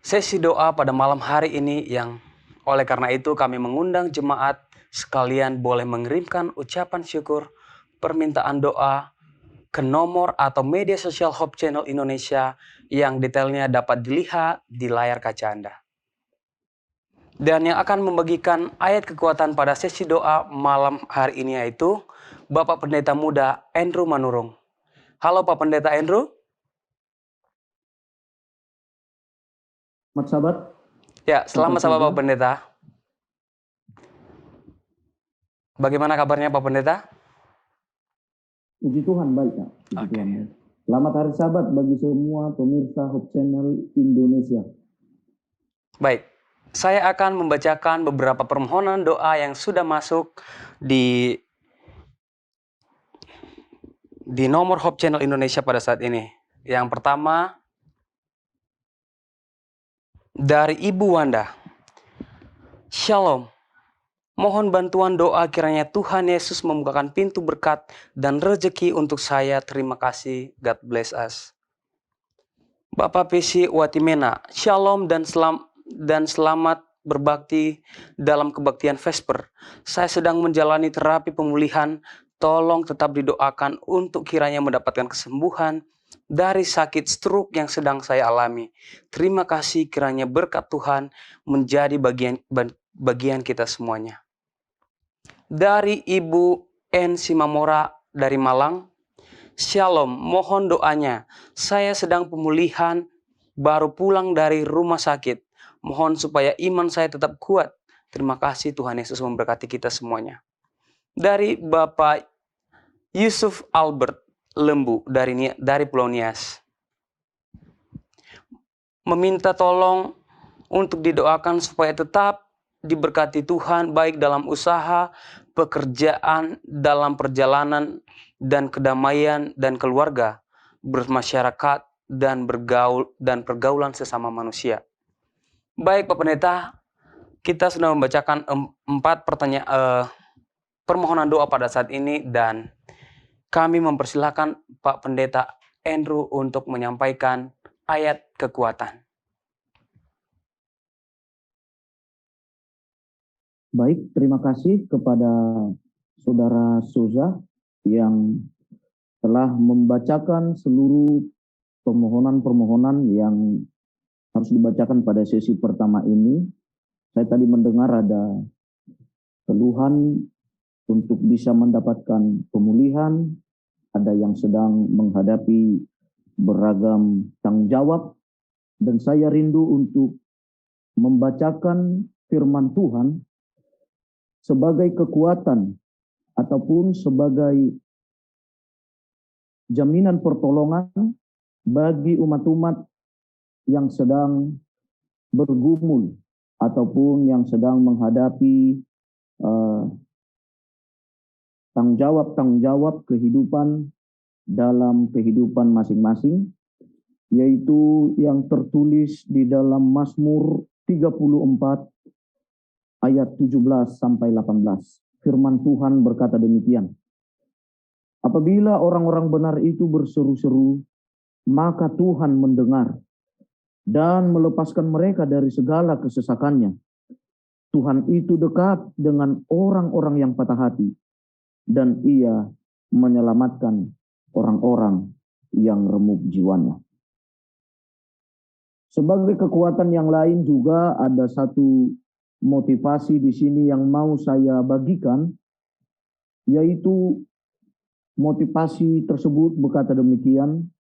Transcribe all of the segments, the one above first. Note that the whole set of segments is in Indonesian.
sesi doa pada malam hari ini yang oleh karena itu kami mengundang jemaat sekalian boleh mengirimkan ucapan syukur, permintaan doa ke nomor atau media sosial Hope Channel Indonesia yang detailnya dapat dilihat di layar kaca Anda. Dan yang akan membagikan ayat kekuatan pada sesi doa malam hari ini yaitu Bapak Pendeta Muda Andrew Manurung. Halo Pak Pendeta Andrew. Selamat sahabat. Ya, selamat sahabat Pak Pendeta. Bagaimana kabarnya Pak Pendeta? Puji Tuhan baik Pak. Puji Tuhan baik. Selamat hari Sabat bagi semua pemirsa Hope Channel Indonesia. Baik, saya akan membacakan beberapa permohonan doa yang sudah masuk di nomor Hope Channel Indonesia pada saat ini. Yang pertama dari Ibu Wanda. Shalom. Mohon bantuan doa kiranya Tuhan Yesus membukakan pintu berkat dan rezeki untuk saya. Terima kasih. God bless us. Bapak Pesi Watimena. Shalom dan selamat berbakti dalam kebaktian Vesper. Saya sedang menjalani terapi pemulihan. Tolong tetap didoakan untuk kiranya mendapatkan kesembuhan dari sakit stroke yang sedang saya alami. Terima kasih kiranya berkat Tuhan menjadi bagian kita semuanya. Dari Ibu N. Simamora dari Malang. Shalom, mohon doanya. Saya sedang pemulihan, baru pulang dari rumah sakit. Mohon supaya iman saya tetap kuat. Terima kasih, Tuhan Yesus memberkati kita semuanya. Dari Bapak Yusuf Albert Lembu dari Pulau Nias. Meminta tolong untuk didoakan supaya tetap diberkati Tuhan baik dalam usaha, pekerjaan, dalam perjalanan, dan kedamaian dan keluarga, bermasyarakat, dan pergaulan sesama manusia. Baik Pak Pendeta, kita sudah membacakan 4 permohonan doa pada saat ini dan kami mempersilahkan Pak Pendeta Andrew untuk menyampaikan ayat kekuatan. Baik, terima kasih kepada Saudara Souza yang telah membacakan seluruh permohonan-permohonan yang harus dibacakan pada sesi pertama ini. Saya tadi mendengar ada keluhan untuk bisa mendapatkan pemulihan, ada yang sedang menghadapi beragam tanggung jawab, dan saya rindu untuk membacakan firman Tuhan sebagai kekuatan ataupun sebagai jaminan pertolongan bagi umat-umat yang sedang bergumul ataupun yang sedang menghadapi tanggung jawab kehidupan dalam kehidupan masing-masing, yaitu yang tertulis di dalam Mazmur 34 ayat 17 sampai 18. Firman Tuhan berkata demikian. Apabila orang-orang benar itu berseru-seru, maka Tuhan mendengar dan melepaskan mereka dari segala kesesakannya. Tuhan itu dekat dengan orang-orang yang patah hati, dan Ia menyelamatkan orang-orang yang remuk jiwanya. Sebagai kekuatan yang lain juga ada satu motivasi di sini yang mau saya bagikan, yaitu motivasi tersebut berkata demikian,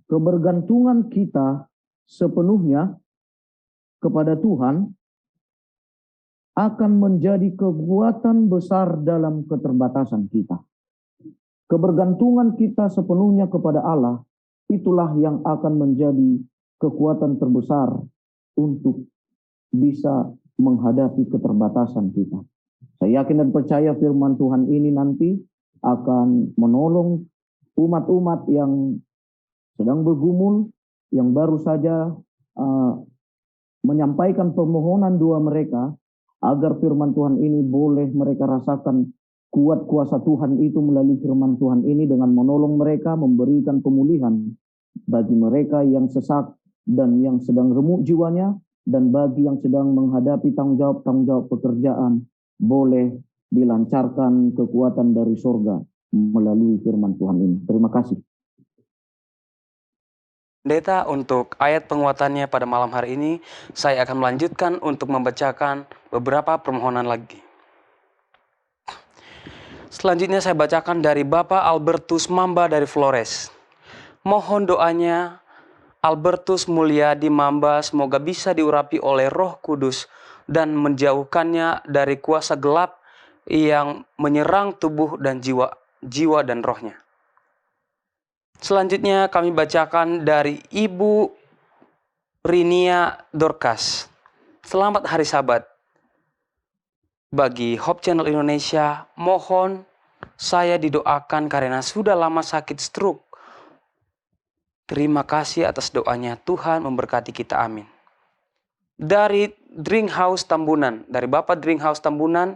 kebergantungan kita sepenuhnya kepada Tuhan akan menjadi kekuatan besar dalam keterbatasan kita. Kebergantungan kita sepenuhnya kepada Allah, itulah yang akan menjadi kekuatan terbesar untuk bisa menghadapi keterbatasan kita. Saya yakin dan percaya firman Tuhan ini nanti akan menolong umat-umat yang sedang bergumul, yang baru saja menyampaikan permohonan doa mereka, agar firman Tuhan ini boleh mereka rasakan kuat kuasa Tuhan itu melalui firman Tuhan ini dengan menolong mereka, memberikan pemulihan bagi mereka yang sesak, dan yang sedang remuk jiwanya, dan bagi yang sedang menghadapi tanggung jawab pekerjaan, boleh dilancarkan kekuatan dari surga melalui firman Tuhan ini. Terima kasih. Pendeta, untuk ayat penguatannya pada malam hari ini, saya akan melanjutkan untuk membacakan beberapa permohonan lagi. Selanjutnya saya bacakan dari Bapak Albertus Mamba dari Flores. Mohon doanya Albertus Mulyadi Mamba semoga bisa diurapi oleh Roh Kudus dan menjauhkannya dari kuasa gelap yang menyerang tubuh dan jiwa dan rohnya. Selanjutnya kami bacakan dari Ibu Rinia Dorcas. Selamat hari Sabat. Bagi Hope Channel Indonesia, mohon saya didoakan karena sudah lama sakit stroke. Terima kasih atas doanya, Tuhan memberkati kita, amin. Dari Drinkhouse Tambunan, dari Bapak Drinkhouse Tambunan,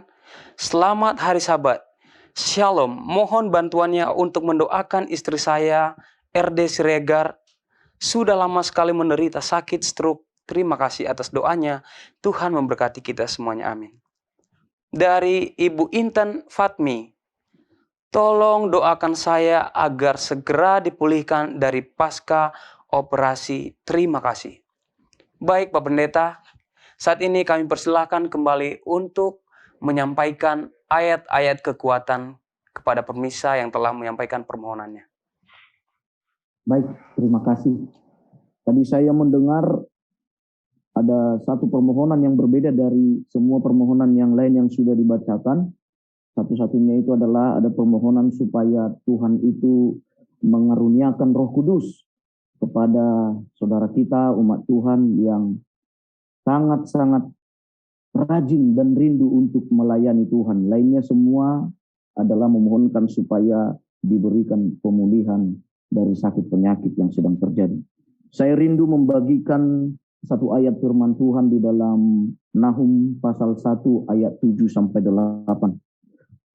selamat hari Sabat. Shalom, mohon bantuannya untuk mendoakan istri saya, RD Siregar, sudah lama sekali menderita sakit stroke. Terima kasih atas doanya, Tuhan memberkati kita semuanya, amin. Dari Ibu Intan Fatmi, tolong doakan saya agar segera dipulihkan dari pasca operasi. Terima kasih. Baik Pak Pendeta, saat ini kami persilahkan kembali untuk menyampaikan ayat-ayat kekuatan kepada pemirsa yang telah menyampaikan permohonannya. Baik, terima kasih. Tadi saya mendengar ada satu permohonan yang berbeda dari semua permohonan yang lain yang sudah dibacakan. Satu-satunya itu adalah ada permohonan supaya Tuhan itu mengaruniakan Roh Kudus kepada saudara kita, umat Tuhan yang sangat-sangat rajin dan rindu untuk melayani Tuhan. Lainnya semua adalah memohonkan supaya diberikan pemulihan dari sakit penyakit yang sedang terjadi. Saya rindu membagikan satu ayat firman Tuhan di dalam Nahum pasal 1 ayat 7-8.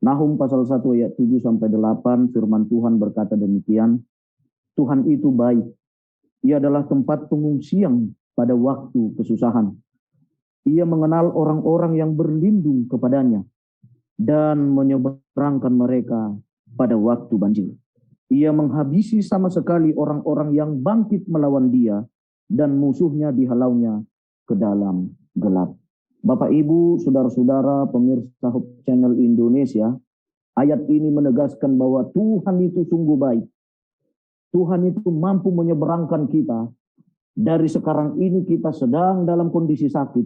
Nahum pasal 1 ayat 7-8 firman Tuhan berkata demikian, Tuhan itu baik, Ia adalah tempat pengungsian pada waktu kesusahan. Ia mengenal orang-orang yang berlindung kepadanya dan menyeberangkan mereka pada waktu banjir. Ia menghabisi sama sekali orang-orang yang bangkit melawan dia dan musuhnya dihalaunya ke dalam gelap. Bapak, Ibu, saudara-saudara, pemirsa Hope Channel Indonesia, ayat ini menegaskan bahwa Tuhan itu sungguh baik. Tuhan itu mampu menyeberangkan kita. Dari sekarang ini kita sedang dalam kondisi sakit,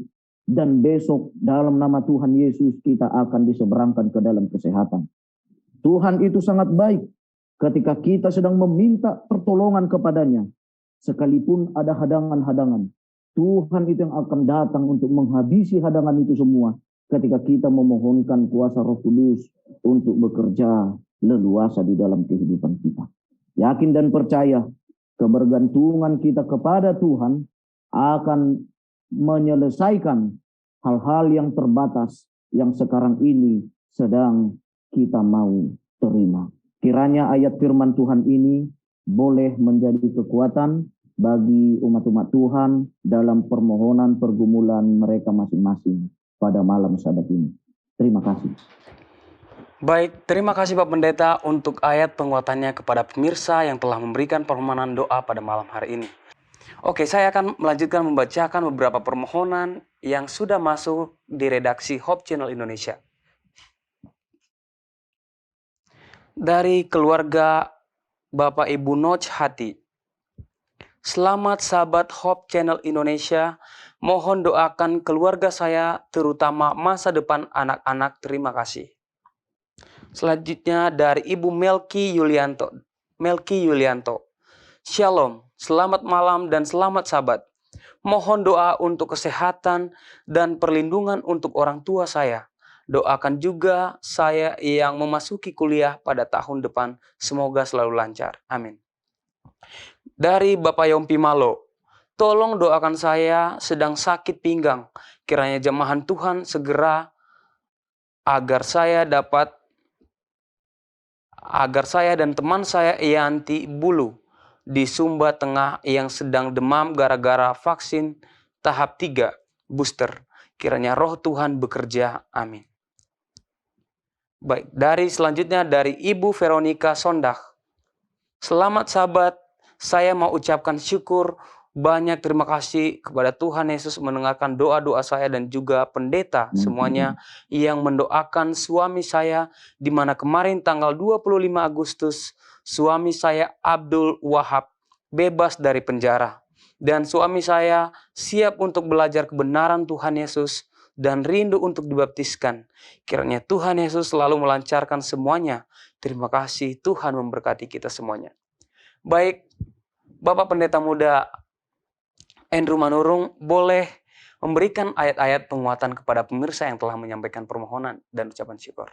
dan besok dalam nama Tuhan Yesus kita akan diseberangkan ke dalam kesehatan. Tuhan itu sangat baik ketika kita sedang meminta pertolongan kepadanya. Sekalipun ada hadangan-hadangan, Tuhan itu yang akan datang untuk menghabisi hadangan itu semua ketika kita memohonkan kuasa Roh Kudus untuk bekerja leluasa di dalam kehidupan kita. Yakin dan percaya, kebergantungan kita kepada Tuhan akan menyelesaikan hal-hal yang terbatas yang sekarang ini sedang kita mau terima. Kiranya ayat firman Tuhan ini boleh menjadi kekuatan bagi umat-umat Tuhan dalam permohonan pergumulan mereka masing-masing pada malam Sabat ini. Terima kasih. Baik, terima kasih Pak Pendeta untuk ayat penguatannya kepada pemirsa yang telah memberikan permohonan doa pada malam hari ini. Oke, saya akan melanjutkan membacakan beberapa permohonan yang sudah masuk di redaksi Hope Channel Indonesia. Dari keluarga Bapak Ibu Noj Hati. Selamat sahabat Hope Channel Indonesia, mohon doakan keluarga saya terutama masa depan anak-anak, terima kasih. Selanjutnya dari Ibu Melki Yulianto. Shalom, selamat malam dan selamat sabat. Mohon doa untuk kesehatan dan perlindungan untuk orang tua saya. Doakan juga saya yang memasuki kuliah pada tahun depan. Semoga selalu lancar. Amin. Dari Bapak Yompi Malo. Tolong doakan saya sedang sakit pinggang. Kiranya jamahan Tuhan segera agar saya dan teman saya Yanti Bulu di Sumba Tengah yang sedang demam gara-gara vaksin tahap 3 booster. Kiranya roh Tuhan bekerja. Amin. Baik, selanjutnya dari Ibu Veronica Sondak. Selamat sahabat, saya mau ucapkan syukur banyak terima kasih kepada Tuhan Yesus mendengarkan doa-doa saya dan juga pendeta semuanya yang mendoakan suami saya, di mana kemarin tanggal 25 Agustus suami saya Abdul Wahab bebas dari penjara. Dan suami saya siap untuk belajar kebenaran Tuhan Yesus dan rindu untuk dibaptiskan. Kiranya Tuhan Yesus selalu melancarkan semuanya. Terima kasih, Tuhan memberkati kita semuanya. Baik, Bapak Pendeta Muda Andrew Manurung boleh memberikan ayat-ayat penguatan kepada pemirsa yang telah menyampaikan permohonan dan ucapan syukur.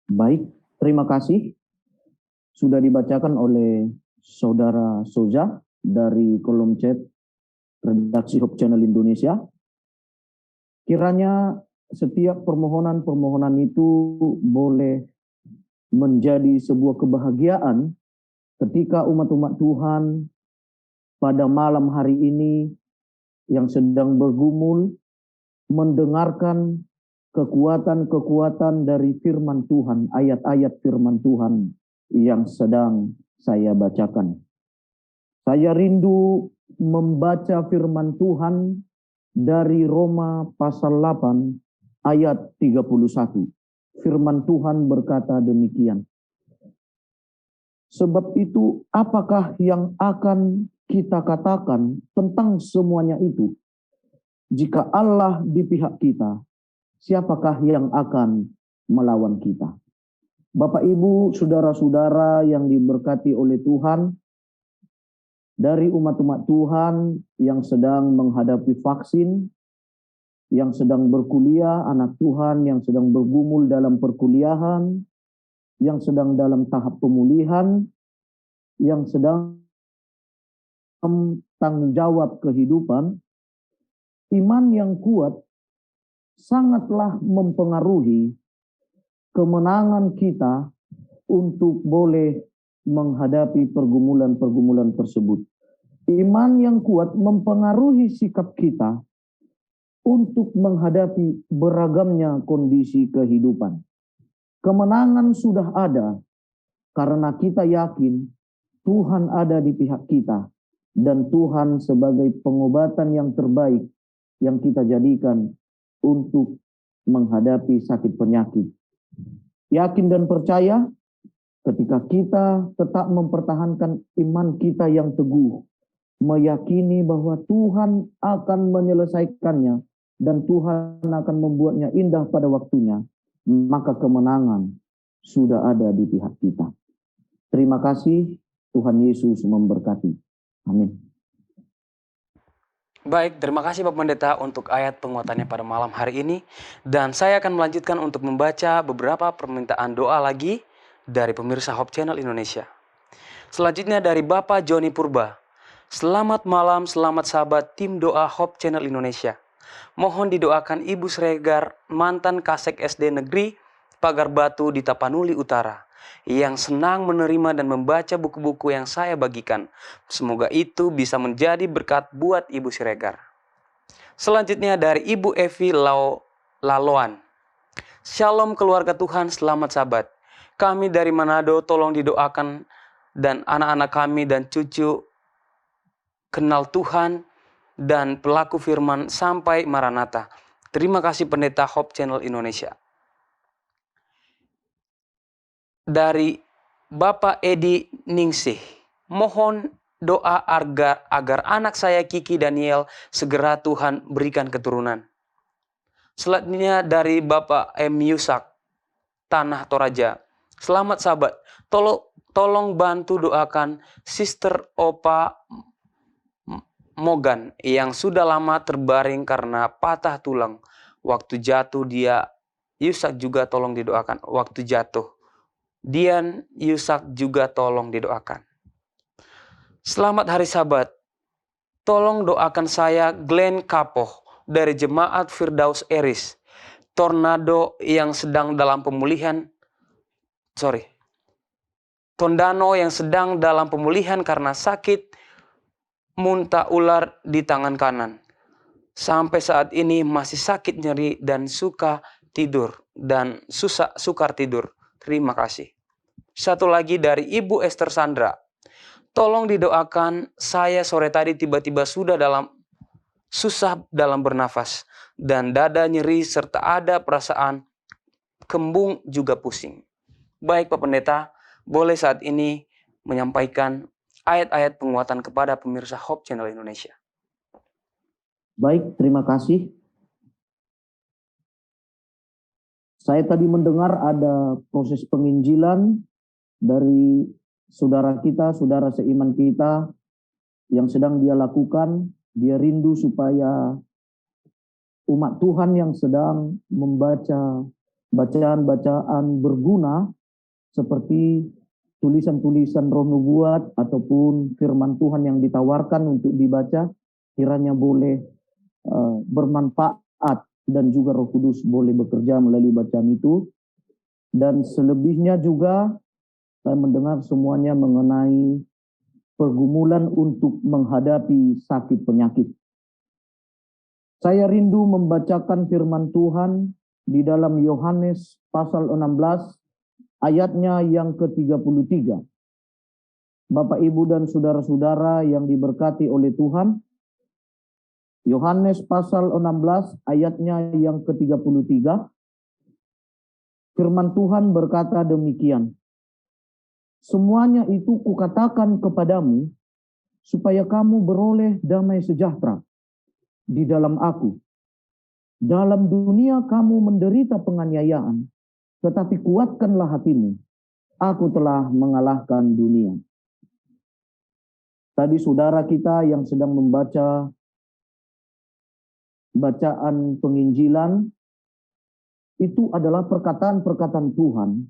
Baik, terima kasih. Sudah dibacakan oleh Saudara Soza dari kolom chat redaksi Hope Channel Indonesia. Kiranya setiap permohonan-permohonan itu boleh menjadi sebuah kebahagiaan ketika umat-umat Tuhan pada malam hari ini yang sedang bergumul mendengarkan kekuatan-kekuatan dari firman Tuhan, ayat-ayat firman Tuhan yang sedang saya bacakan. Saya rindu membaca firman Tuhan dari Roma pasal 8 ayat 31. Firman Tuhan berkata demikian. Sebab itu, apakah yang akan kita katakan tentang semuanya itu? Jika Allah di pihak kita, siapakah yang akan melawan kita? Bapak, Ibu, saudara-saudara yang diberkati oleh Tuhan, dari umat-umat Tuhan yang sedang menghadapi vaksin, yang sedang berkuliah, anak Tuhan yang sedang bergumul dalam perkuliahan, yang sedang dalam tahap pemulihan, yang sedang tanggung jawab kehidupan, iman yang kuat sangatlah mempengaruhi kemenangan kita untuk boleh menghadapi pergumulan-pergumulan tersebut. Iman yang kuat mempengaruhi sikap kita untuk menghadapi beragamnya kondisi kehidupan. Kemenangan sudah ada karena kita yakin Tuhan ada di pihak kita dan Tuhan sebagai pengobatan yang terbaik yang kita jadikan untuk menghadapi sakit penyakit. Yakin dan percaya ketika kita tetap mempertahankan iman kita yang teguh, meyakini bahwa Tuhan akan menyelesaikannya dan Tuhan akan membuatnya indah pada waktunya, maka kemenangan sudah ada di pihak kita. Terima kasih, Tuhan Yesus memberkati. Amin. Baik, terima kasih Bapak Pendeta untuk ayat penguatannya pada malam hari ini. Dan saya akan melanjutkan untuk membaca beberapa permintaan doa lagi dari pemirsa Hope Channel Indonesia. Selanjutnya dari Bapak Joni Purba. Selamat malam, selamat sahabat tim doa Hope Channel Indonesia. Mohon didoakan Ibu Sregar, mantan Kasek SD Negeri Pagar Batu di Tapanuli Utara, yang senang menerima dan membaca buku-buku yang saya bagikan. Semoga itu bisa menjadi berkat buat Ibu Siregar. Selanjutnya dari Ibu Evi Laloan. Shalom keluarga Tuhan, selamat sahabat. Kami dari Manado tolong didoakan dan anak-anak kami dan cucu kenal Tuhan dan pelaku firman sampai Maranatha. Terima kasih Pendeta Hope Channel Indonesia. Dari Bapak Edi Ningsih, mohon doa agar anak saya Kiki Daniel segera Tuhan berikan keturunan. Selanjutnya dari Bapak M. Yusak, Tanah Toraja. Selamat sahabat, tolong bantu doakan Sister Opa Mogan yang sudah lama terbaring karena patah tulang. Waktu jatuh dia, Yusak juga tolong didoakan waktu jatuh. Dian Yusak juga tolong didoakan. Selamat hari sahabat. Tolong doakan saya Glenn Kapoh dari Jemaat Firdaus Eris. Tornado yang sedang dalam pemulihan. Tondano yang sedang dalam pemulihan karena sakit muntah ular di tangan kanan. Sampai saat ini masih sakit nyeri dan sukar tidur. Terima kasih. Satu lagi dari Ibu Esther Sandra. Tolong didoakan, saya sore tadi tiba-tiba susah dalam bernafas dan dada nyeri serta ada perasaan kembung juga pusing. Baik Pak Pendeta, boleh saat ini menyampaikan ayat-ayat penguatan kepada pemirsa Hope Channel Indonesia. Baik, terima kasih. Saya tadi mendengar ada proses penginjilan dari saudara kita, saudara seiman kita yang sedang dia lakukan. Dia rindu supaya umat Tuhan yang sedang membaca bacaan-bacaan berguna seperti tulisan-tulisan roh nubuat ataupun firman Tuhan yang ditawarkan untuk dibaca kiranya boleh bermanfaat dan juga Roh Kudus boleh bekerja melalui bacaan itu. Dan selebihnya juga saya mendengar semuanya mengenai pergumulan untuk menghadapi sakit penyakit. Saya rindu membacakan firman Tuhan di dalam Yohanes pasal 16 ayatnya yang ke-33. Bapak, Ibu, dan saudara-saudara yang diberkati oleh Tuhan, Yohanes pasal 16 ayatnya yang ke-33, firman Tuhan berkata demikian, semuanya itu kukatakan kepadamu, supaya kamu beroleh damai sejahtera di dalam aku. Dalam dunia kamu menderita penganiayaan, tetapi kuatkanlah hatimu. Aku telah mengalahkan dunia. Tadi saudara kita yang sedang membaca bacaan penginjilan, itu adalah perkataan-perkataan Tuhan.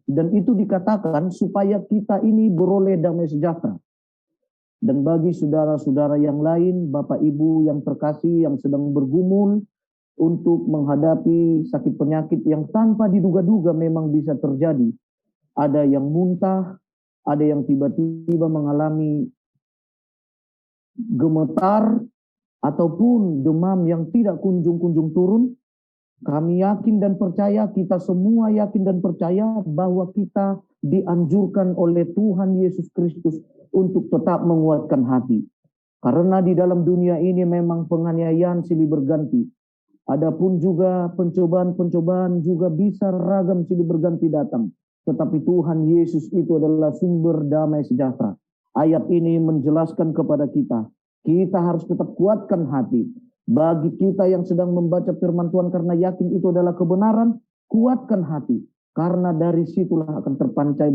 Dan itu dikatakan supaya kita ini beroleh damai sejahtera. Dan bagi saudara-saudara yang lain, Bapak Ibu yang terkasih yang sedang bergumul untuk menghadapi sakit penyakit yang tanpa diduga-duga memang bisa terjadi. Ada yang muntah, ada yang tiba-tiba mengalami gemetar, ataupun demam yang tidak kunjung-kunjung turun. Kami yakin dan percaya, kita semua yakin dan percaya bahwa kita dianjurkan oleh Tuhan Yesus Kristus untuk tetap menguatkan hati. Karena di dalam dunia ini memang penganiayaan silih berganti. Adapun juga pencobaan-pencobaan juga bisa ragam silih berganti datang. Tetapi Tuhan Yesus itu adalah sumber damai sejahtera. Ayat ini menjelaskan kepada kita harus tetap kuatkan hati. Bagi kita yang sedang membaca firman Tuhan karena yakin itu adalah kebenaran, kuatkan hati. Karena dari situlah akan terpancar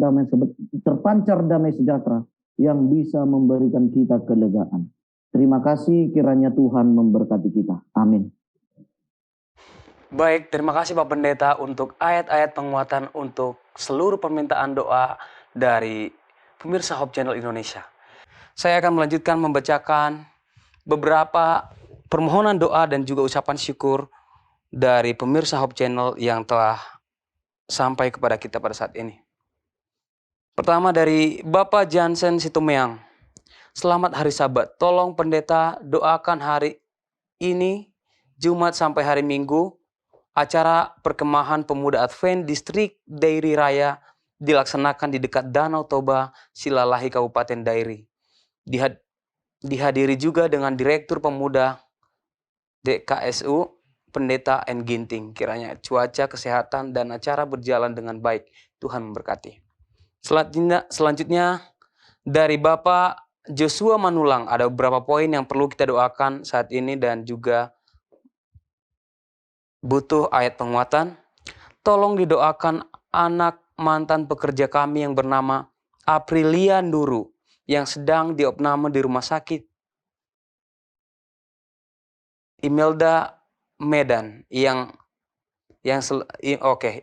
damai sejahtera yang bisa memberikan kita kelegaan. Terima kasih, kiranya Tuhan memberkati kita. Amin. Baik, terima kasih Pak Pendeta untuk ayat-ayat penguatan untuk seluruh permintaan doa dari pemirsa Hope Channel Indonesia. Saya akan melanjutkan membacakan beberapa permohonan doa dan juga ucapan syukur dari pemirsa Hope Channel yang telah sampai kepada kita pada saat ini. Pertama dari Bapak Jansen Situmeang. Selamat hari Sabat. Tolong pendeta doakan hari ini Jumat sampai hari Minggu acara perkemahan pemuda Advent Distrik Dairi Raya dilaksanakan di dekat Danau Toba, Silalahi, Kabupaten Dairi. Dihadiri juga dengan Direktur Pemuda DKSU, Pendeta N. Ginting. Kiranya cuaca, kesehatan, dan acara berjalan dengan baik. Tuhan memberkati. Selanjutnya dari Bapak Joshua Manulang, ada beberapa poin yang perlu kita doakan saat ini dan juga butuh ayat penguatan. Tolong didoakan anak mantan pekerja kami yang bernama Aprilia Nuru yang sedang diopname di rumah sakit Imelda Medan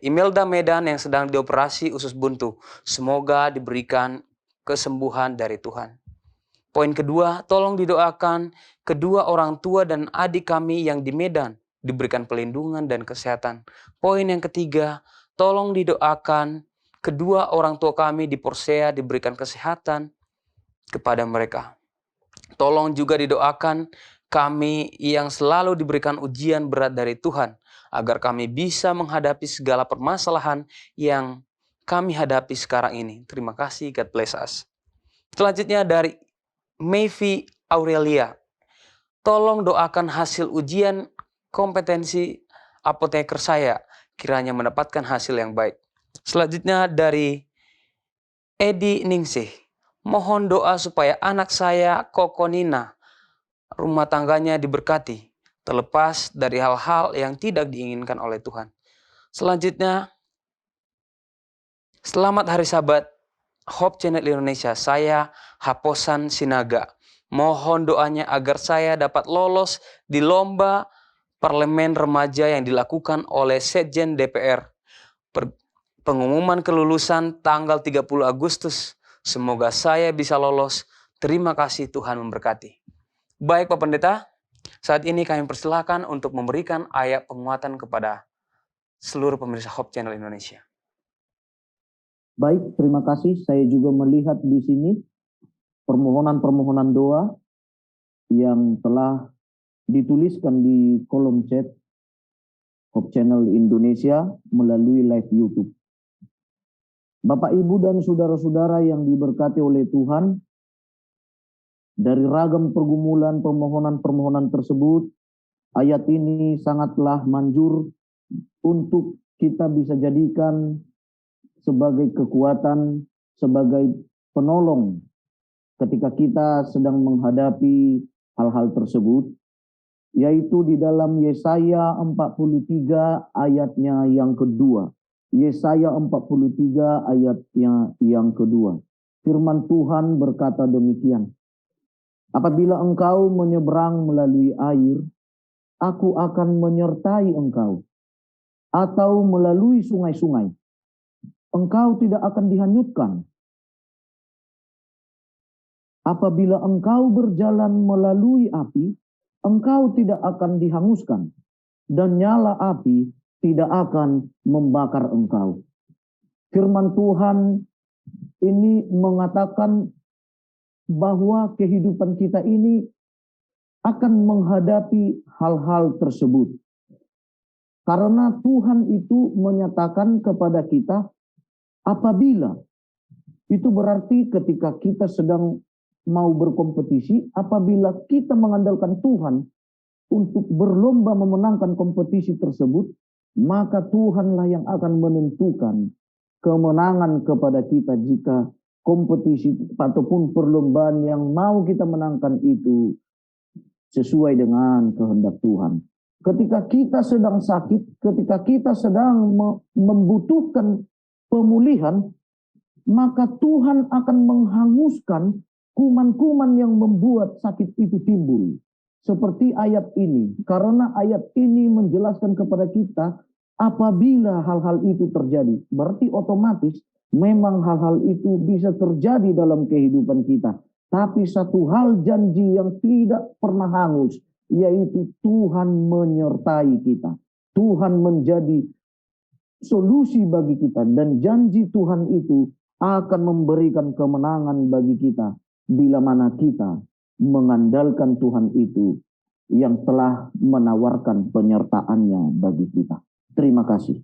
Imelda Medan yang sedang dioperasi usus buntu. Semoga diberikan kesembuhan dari Tuhan. Poin kedua, tolong didoakan kedua orang tua dan adik kami yang di Medan diberikan pelindungan dan kesehatan. Poin yang ketiga, tolong didoakan kedua orang tua kami di Porsea diberikan kesehatan kepada mereka. Tolong juga didoakan kami yang selalu diberikan ujian berat dari Tuhan, agar kami bisa menghadapi segala permasalahan yang kami hadapi sekarang ini. Terima kasih, God bless us. Selanjutnya dari Mayvi Aurelia. Tolong doakan hasil ujian kompetensi apoteker saya, kiranya mendapatkan hasil yang baik. Selanjutnya dari Edi Ningsih. Mohon doa supaya anak saya, Koko Nina, rumah tangganya diberkati, terlepas dari hal-hal yang tidak diinginkan oleh Tuhan. Selanjutnya, selamat hari Sabat, Hope Channel Indonesia. Saya Haposan Sinaga. Mohon doanya agar saya dapat lolos di lomba parlemen remaja yang dilakukan oleh Sekjen DPR. Pengumuman kelulusan tanggal 30 Agustus. Semoga saya bisa lolos. Terima kasih, Tuhan memberkati. Baik Pak Pendeta, saat ini kami persilakan untuk memberikan ayat penguatan kepada seluruh pemirsa Hope Channel Indonesia. Baik, terima kasih. Saya juga melihat di sini permohonan-permohonan doa yang telah dituliskan di kolom chat Hope Channel Indonesia melalui live YouTube. Bapak, Ibu, dan saudara-saudara yang diberkati oleh Tuhan, dari ragam pergumulan permohonan-permohonan tersebut, ayat ini sangatlah manjur untuk kita bisa jadikan sebagai kekuatan, sebagai penolong ketika kita sedang menghadapi hal-hal tersebut, yaitu di dalam Yesaya 43 ayatnya yang kedua. Yesaya 43 ayatnya yang kedua. Firman Tuhan berkata demikian. Apabila engkau menyeberang melalui air, aku akan menyertai engkau. Atau melalui sungai-sungai, engkau tidak akan dihanyutkan. Apabila engkau berjalan melalui api, engkau tidak akan dihanguskan. Dan nyala api tidak akan membakar engkau. Firman Tuhan ini mengatakan bahwa kehidupan kita ini akan menghadapi hal-hal tersebut. Karena Tuhan itu menyatakan kepada kita, apabila itu berarti ketika kita sedang mau berkompetisi, apabila kita mengandalkan Tuhan untuk berlomba memenangkan kompetisi tersebut, maka Tuhanlah yang akan menentukan kemenangan kepada kita jika kompetisi ataupun perlombaan yang mau kita menangkan itu sesuai dengan kehendak Tuhan. Ketika kita sedang sakit, ketika kita sedang membutuhkan pemulihan, maka Tuhan akan menghanguskan kuman-kuman yang membuat sakit itu timbul. Seperti ayat ini, karena ayat ini menjelaskan kepada kita apabila hal-hal itu terjadi, berarti otomatis memang hal-hal itu bisa terjadi dalam kehidupan kita. Tapi satu hal janji yang tidak pernah hangus, yaitu Tuhan menyertai kita. Tuhan menjadi solusi bagi kita, dan janji Tuhan itu akan memberikan kemenangan bagi kita bila mana kita mengandalkan Tuhan itu yang telah menawarkan penyertaannya bagi kita. Terima kasih.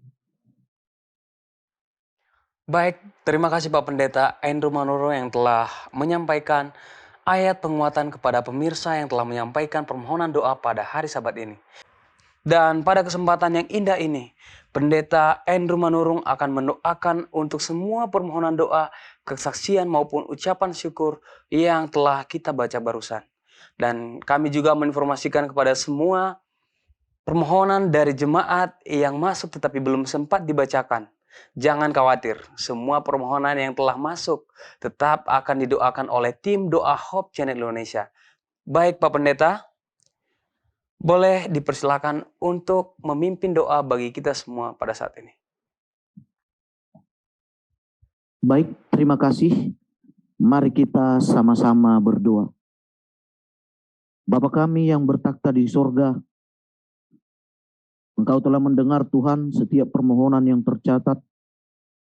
Baik, terima kasih Pak Pendeta Andrew Manuro yang telah menyampaikan ayat penguatan kepada pemirsa yang telah menyampaikan permohonan doa pada hari Sabat ini. Dan pada kesempatan yang indah ini, Pendeta Andrew Manurung akan mendoakan untuk semua permohonan doa, kesaksian maupun ucapan syukur yang telah kita baca barusan. Dan kami juga menginformasikan kepada semua permohonan dari jemaat yang masuk tetapi belum sempat dibacakan. Jangan khawatir, semua permohonan yang telah masuk tetap akan didoakan oleh tim doa Hope Channel Indonesia. Baik Pak Pendeta, boleh dipersilakan untuk memimpin doa bagi kita semua pada saat ini. Baik, terima kasih. Mari kita sama-sama berdoa. Bapa kami yang bertakhta di sorga, Engkau telah mendengar Tuhan setiap permohonan yang tercatat.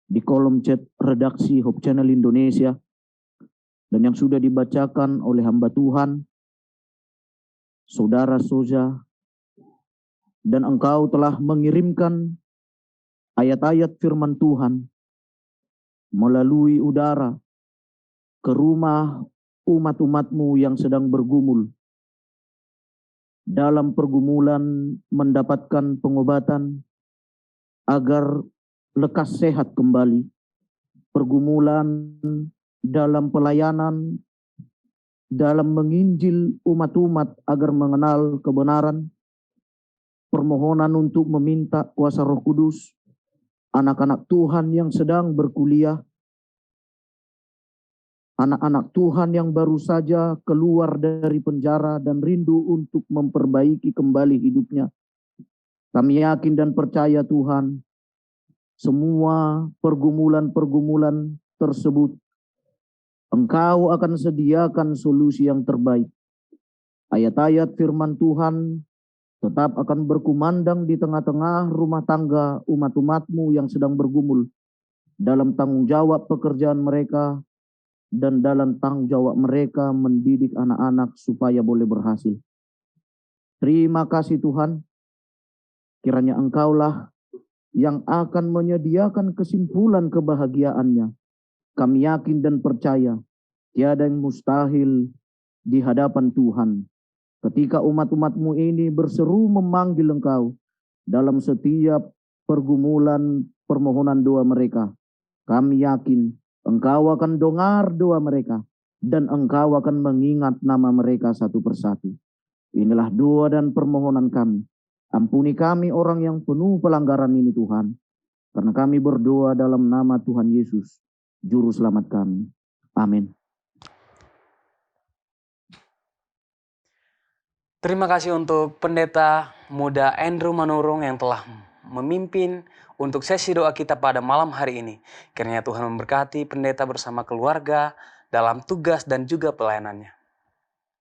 di kolom chat redaksi Hope Channel Indonesia, dan yang sudah dibacakan oleh hamba Tuhan, Saudara Soja, dan Engkau telah mengirimkan ayat-ayat firman Tuhan melalui udara ke rumah umat-umatmu yang sedang bergumul dalam pergumulan mendapatkan pengobatan agar lekas sehat kembali, pergumulan dalam pelayanan, dalam menginjil umat-umat agar mengenal kebenaran, permohonan untuk meminta kuasa Roh Kudus, anak-anak Tuhan yang sedang berkuliah, anak-anak Tuhan yang baru saja keluar dari penjara dan rindu untuk memperbaiki kembali hidupnya. Kami yakin dan percaya Tuhan, semua pergumulan-pergumulan tersebut Engkau akan sediakan solusi yang terbaik. Ayat-ayat firman Tuhan tetap akan berkumandang di tengah-tengah rumah tangga umat-umatmu yang sedang bergumul dalam tanggung jawab pekerjaan mereka dan dalam tanggung jawab mereka mendidik anak-anak supaya boleh berhasil. Terima kasih Tuhan, kiranya Engkaulah yang akan menyediakan kesimpulan kebahagiaannya. Kami yakin dan percaya, tiada yang mustahil di hadapan Tuhan. Ketika umat-umatmu ini berseru memanggil Engkau dalam setiap pergumulan permohonan doa mereka, kami yakin Engkau akan dengar doa mereka dan Engkau akan mengingat nama mereka satu persatu. Inilah doa dan permohonan kami. Ampuni kami orang yang penuh pelanggaran ini Tuhan, karena kami berdoa dalam nama Tuhan Yesus, Juru Selamat kami. Amin. Terima kasih untuk Pendeta Muda Andrew Manurung yang telah memimpin untuk sesi doa kita pada malam hari ini. Kiranya Tuhan memberkati pendeta bersama keluarga dalam tugas dan juga pelayanannya.